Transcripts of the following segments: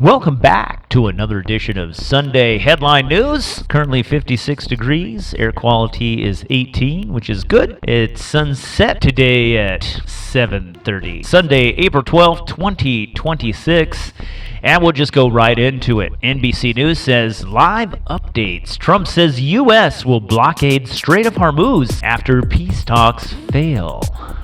Welcome back to another edition of Sunday Headline News. Currently 56 degrees. Air quality is 18, which is good. It's sunset today at 7:30. Sunday, April 12th, 2026. And we'll just go right into it. NBC News says live updates. Trump says U.S. will blockade Strait of Hormuz after peace talks fail.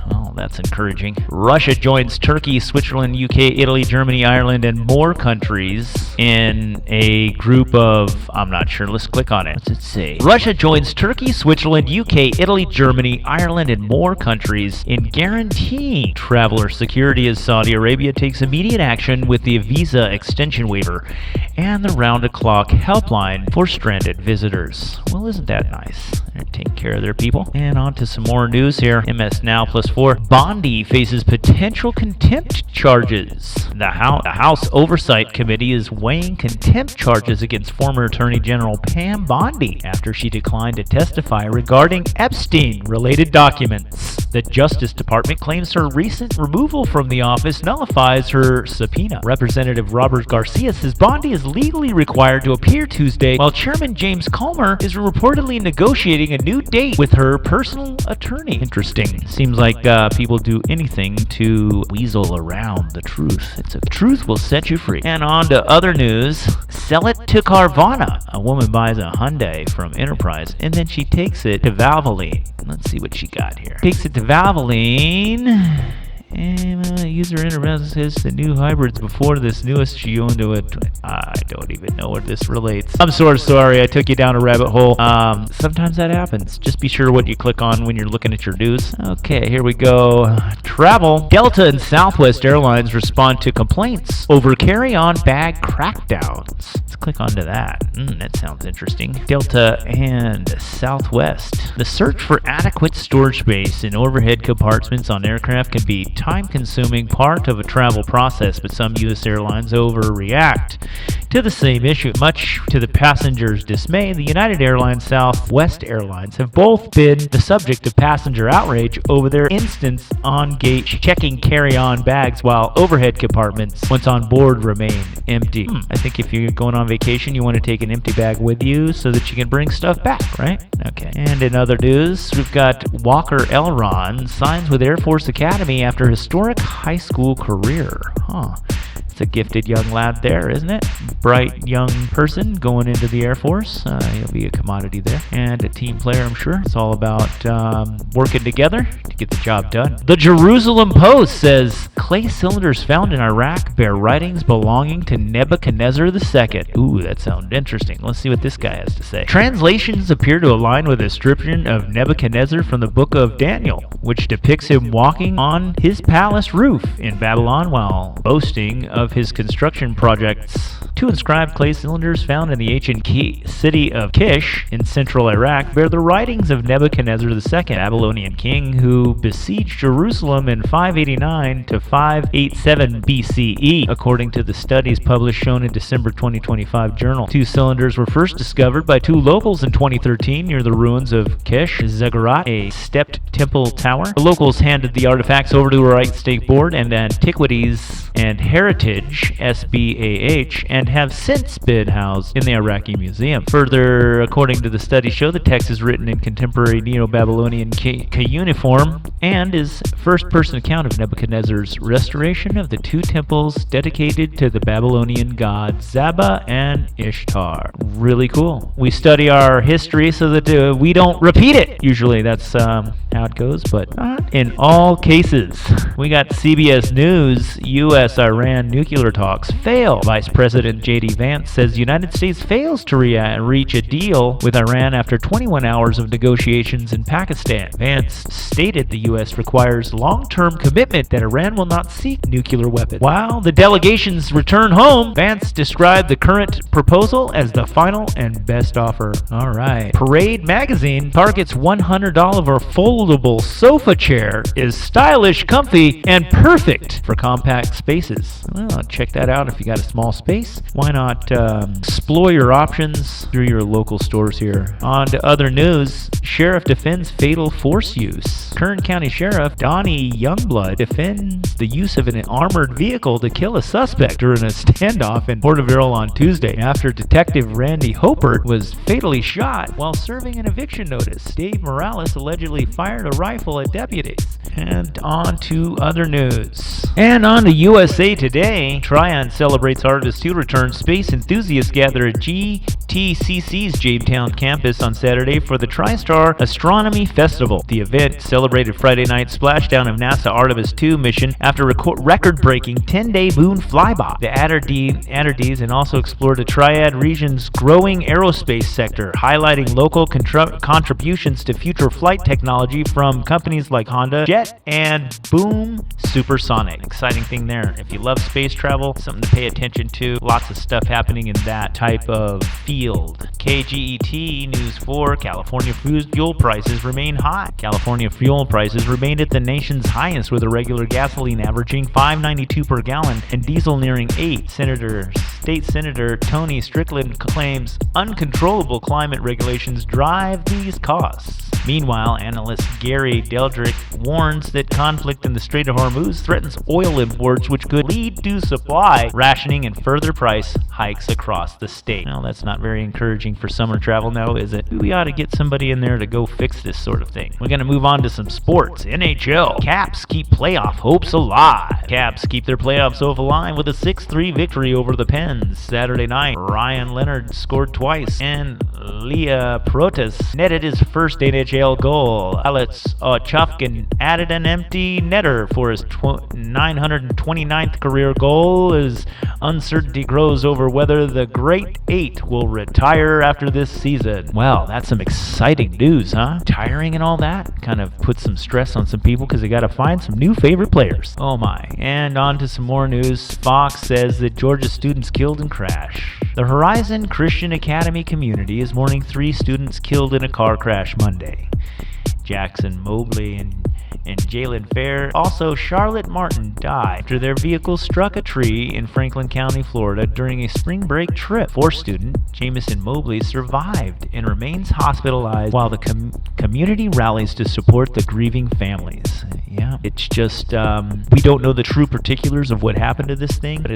Well, that's encouraging. Russia joins Turkey, Switzerland, UK, Italy, Germany, Ireland, and more countries in a group of, I'm not sure, let's click on it. What's it say? Russia joins Turkey, Switzerland, UK, Italy, Germany, Ireland, and more countries in guaranteeing traveler security as Saudi Arabia takes immediate action with the visa extension waiver and the round-the-clock helpline for stranded visitors. Well, isn't that nice? They're taking care of their people. And on to some more news here. MS Now +4. Bondi faces potential contempt charges. The House Oversight Committee is weighing contempt charges against former Attorney General Pam Bondi after she declined to testify regarding Epstein-related documents. The Justice Department claims her recent removal from the office nullifies her subpoena. Representative Robert Garcia says Bondi is legally required to appear Tuesday, while Chairman James Comer is reportedly negotiating a new date with her personal attorney. Interesting. Seems like people do anything to weasel around the truth. It's a truth will set you free. And on to other news. Sell it to Carvana. A woman buys a Hyundai from Enterprise and then she takes it to Valvoline. Let's see what she got here. Takes it to Valvoline. And user interface says the new hybrids before this newest she owned to it. I don't even know where this relates. I'm so sorry I took you down a rabbit hole. Sometimes that happens. Just be sure what you click on when you're looking at your news. Okay, here we go. Travel. Delta and Southwest Airlines respond to complaints over carry-on bag crackdowns. Let's click onto that. That sounds interesting. Delta and Southwest. The search for adequate storage space in overhead compartments on aircraft can be time-consuming part of a travel process, but some U.S. airlines overreact to the same issue. Much to the passengers' dismay, the United Airlines Southwest Airlines have both been the subject of passenger outrage over their instance on gate checking carry-on bags while overhead compartments once on board remain empty. I think if you're going on vacation, you want to take an empty bag with you so that you can bring stuff back, right? Okay. And in other news, we've got Walker Elron signs with Air Force Academy after historic high school career. It's a gifted young lad there, isn't it? Bright young person going into the Air Force. He'll be a commodity there. And a team player, I'm sure. It's all about working together to get the job done. The Jerusalem Post says clay cylinders found in Iraq bear writings belonging to Nebuchadnezzar II. Ooh, that sounds interesting. Let's see what this guy has to say. Translations appear to align with a description of Nebuchadnezzar from the book of Daniel, which depicts him walking on his palace roof in Babylon while boasting of his construction projects. Two inscribed clay cylinders found in the ancient city of Kish in central Iraq bear the writings of Nebuchadnezzar II, Babylonian king who besieged Jerusalem in 589 to 587 BCE, according to the studies published shown in December 2025 journal. Two cylinders were first discovered by two locals in 2013 near the ruins of Kish Ziggurat, a stepped temple tower. The locals handed the artifacts over to Iraq State Board and Antiquities and Heritage (SBAH) and have since been housed in the Iraqi Museum. Further, according to the study show, the text is written in contemporary Neo-Babylonian cuneiform and is first-person account of Nebuchadnezzar's restoration of the two temples dedicated to the Babylonian gods Zaba and Ishtar. Really cool. We study our history so that we don't repeat it. Usually that's how it goes, but not in all cases. We got CBS News. U.S.-Iran nuclear talks fail. Vice President J.D. Vance says the United States fails to reach a deal with Iran after 21 hours of negotiations in Pakistan. Vance stated the U.S. requires long-term commitment that Iran will not seek nuclear weapons. While the delegations return home, Vance described the current proposal as the final and best offer. All right. Parade magazine targets $100 for foldable foldable sofa chair is stylish, comfy, and perfect for compact spaces. Well, check that out if you got a small space. Why not explore your options through your local stores here. On to other news. Sheriff defends fatal force use. Kern County Sheriff Donnie Youngblood defends the use of an armored vehicle to kill a suspect during a standoff in Porterville on Tuesday after Detective Randy Hopert was fatally shot while serving an eviction notice. Dave Morales allegedly fired a rifle at deputies. And on to other news. And on to USA Today. Tryon celebrates Artist 2 return. Space enthusiasts gather at GTCC's Jamestown campus on Saturday for the TriStar Astronomy Festival. The event celebrated Friday night's splashdown of NASA Artemis 2 mission after a record-breaking 10-day moon flyby. The Atterdees and also explored the Triad region's growing aerospace sector, highlighting local contributions to future flight technology from companies like Honda, Jet, and Boom Supersonic. Exciting thing there. If you love space travel, something to pay attention to. Lots of stuff happening in that type of field. KGET News 4, California fuel prices remain high. California fuel prices remained at the nation's highest, with a regular gasoline averaging $5.92 per gallon and diesel nearing $8. State Senator Tony Strickland claims uncontrollable climate regulations drive these costs. Meanwhile, analyst Gary Deldrick warns that conflict in the Strait of Hormuz threatens oil imports, which could lead to supply rationing and further price hikes across the state. Well, that's not very encouraging for summer travel now, is it? We ought to get somebody in there to go fix this sort of thing. We're going to move on to some sports. NHL. Caps keep playoff hopes alive. Caps keep their playoff hopes alive with a 6-3 victory over the Pens Saturday night. Ryan Leonard scored twice, and Leah Protas netted his first NHL goal. Alex Ovechkin added an empty netter for his 929th career goal as uncertainty grows over whether the Great Eight will retire after this season. Well, that's some exciting news, huh? Tiring and all that kind of puts some stress on some people because they got to find some new favorite players. Oh my. And on to some more news. Fox says that Georgia students killed in crash. The Horizon Christian Academy community is mourning 3 students killed in a car crash Monday. Jackson Mobley and Jalen Fair. Also, Charlotte Martin died after their vehicle struck a tree in Franklin County, Florida during a spring break trip. 4th student, Jamison Mobley, survived and remains hospitalized while the community rallies to support the grieving families. Yeah, it's just, we don't know the true particulars of what happened to this thing, but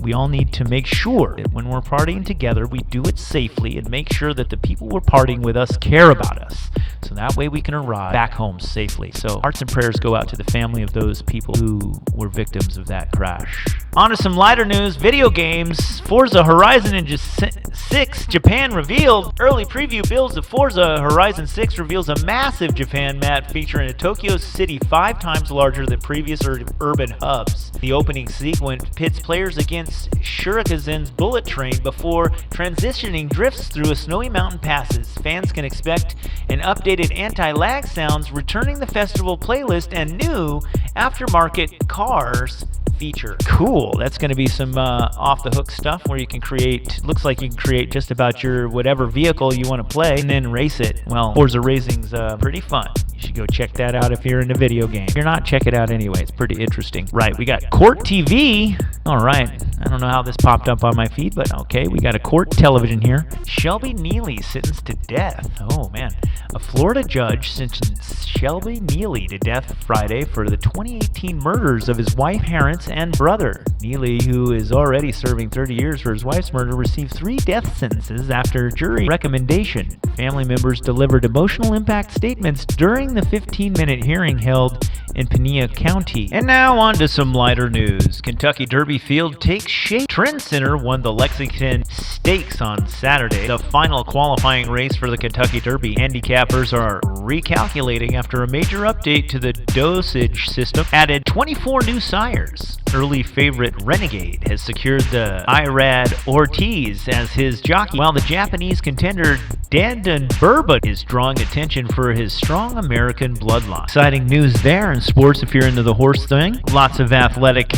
we all need to make sure that when we're partying together, we do it safely and make sure that the people we're partying with us care about us. So that way we can arrive back home safely. So hearts and prayers go out to the family of those people who were victims of that crash. On to some lighter news. Video games. Forza Horizon 6 Japan revealed. Early preview builds of Forza Horizon 6 reveals a massive Japan map featuring a Tokyo city 5 times larger than previous urban hubs. The opening sequence pits players against Shurikazen's bullet train before transitioning drifts through a snowy mountain passes. Fans can expect an updated anti-lag sounds, returning the festival playlist, and new aftermarket cars feature. Cool. That's going to be some off-the-hook stuff where you can create, looks like you can create just about your whatever vehicle you want to play and then race it. Well, Forza Racing's pretty fun. You should go check that out if you're into video games. If you're not, check it out anyway. It's pretty interesting. Right, we got Court TV. All right. I don't know how this popped up on my feed, but okay, we got a court television here. Shelby Neely sentenced to death. Oh, man. A Florida judge sentenced Shelby Neely to death Friday for the 2018 murders of his wife, parents, and brother. Neely, who is already serving 30 years for his wife's murder, received 3 death sentences after jury recommendation. Family members delivered emotional impact statements during the 15-minute hearing held in Pinea County. And now on to some lighter news. Kentucky Derby field takes shape. Trend Center won the Lexington Stakes on Saturday, the final qualifying race for the Kentucky Derby. Handicappers are recalculating after a major update to the dosage system added 24 new sires. Early favorite Renegade has secured the Irad Ortiz as his jockey, while the Japanese contender Dandan Burba is drawing attention for his strong American bloodline. Exciting news there in sports if you're into the horse thing. Lots of athletic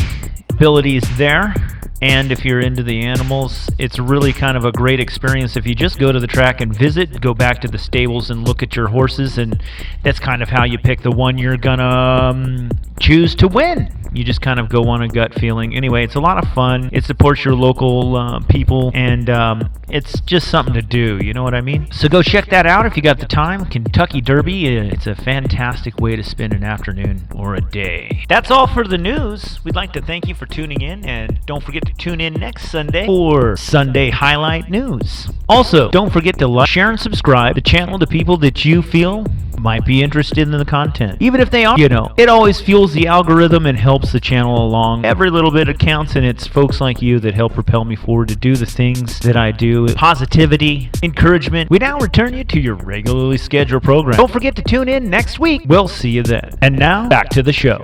abilities there. And if you're into the animals, it's really kind of a great experience if you just go to the track and visit, go back to the stables and look at your horses, and that's kind of how you pick the one you're gonna choose to win. You just kind of go on a gut feeling. Anyway, it's a lot of fun. It supports your local people, and it's just something to do. You know what I mean? So go check that out if you got the time. Kentucky Derby, it's a fantastic way to spend an afternoon or a day. That's all for the news. We'd like to thank you for tuning in, and don't forget to tune in next Sunday for Sunday Highlight News. Also, don't forget to like, share, and subscribe the channel to people that you feel might be interested in the content. Even if they aren't, it always fuels the algorithm and helps the channel along. Every little bit counts, and it's folks like you that help propel me forward to do the things that I do. Positivity, encouragement. We now return you to your regularly scheduled program. Don't forget to tune in next week. We'll see you then. And now, back to the show.